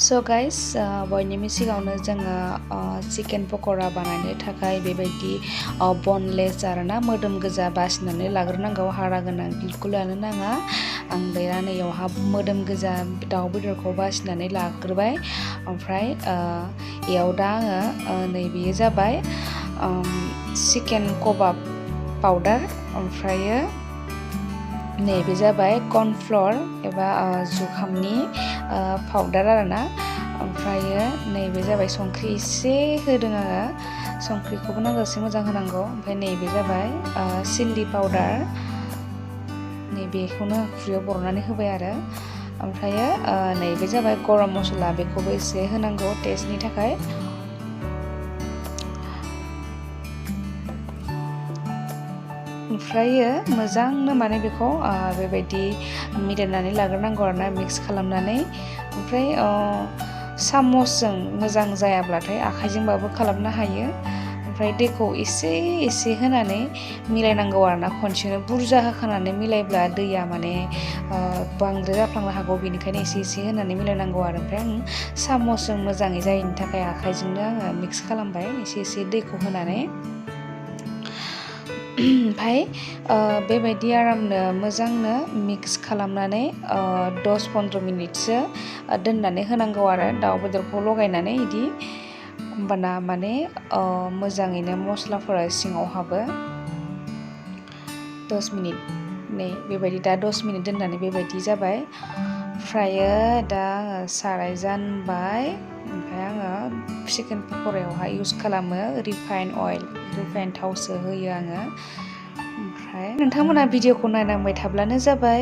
So guys, बयनिबो सिगाङावनो जोङो चिकेन पक'रा बानायनो थाखाय बेबायदि बनलेस आरोना मोदोम गोजा बासिनानै लाग्रोनांगौ, हारा गोनां बिलकुल लानो नाङा। आं दा नैयावहा मोदोम गोजा दाउ बेदरखौ बासिनानै लाग्रोबाय। ओमफ्राय इयाव दा आङो नैबेयो जाबाय चिकेन कबाब पाउडार, ओमफ्रायो नैबे जाबाय कर्नफ्लर एबा जुखामनि पाउडार आरोना। ओमफ्रायो नैबे जाबाय संख्रि एसे होदों आङो, संख्रिखौबो नांजासे मोजां होनांगौ। ओमफ्राय नैबे जाबाय चिल्ली पाउडार, नैबेखौनो खुरैयाव बरनानै होबाय आरो। ओमफ्रायो नैबे जाबाय गरम मस्ला, बेखौबो एसे होनांगौ टेस्टनि थाखाय। ओमफ्रायो मोजांनो माने बेखौ बेबायदि मिलायनानै लाग्रोनांगौ आरोना, मिक्स खालामनानै। ओमफ्राय सामसजों मोजां जायाब्लाथाय आखाइजोंबाबो खालामनो हायो। ओमफ्राय दैखौ एसे एसे होनानै मिलायनांगौ आरोना, खनसेनो बुरजा होखानानै मिलायब्ला दैया माने बांद्राय जाफ्लांनो हागौ, बेनिखायनो एसे एसे होनानै मिलायनांगौ आरो। ओमफ्राय आं सामसजों मोजाङै जायैनि थाखाय आखाइजोंनो आङो मिक्स खालामबाय एसे एसे दैखौ होनानै। ओमफ्राय बेबायदि आरामनो मोजांनो मिक्स खालामनानै 10-15 मिनिटसो दोननानै होनांगौ आरो, दाउ बेदरखौ लगायनानै इदि। होमबाना माने मोजाङैनो मस्लाफोरा सिङाव हाबो। 10 मिनिट नै बेबायदि दा 10 मिनिट दोननानै बेबायदि जाबाय। ओमफ्रायो दा आङो साराय जानबाय। ओमफ्राय आङो चिकेन पक'रायावहाय इउस खालामो रिफाइन अइल, रिफाइन थावसो होयो आङो। ओमफ्राय नोंथांमोना भिडिअखौ नायलांबाय थाब्लानो जाबाय।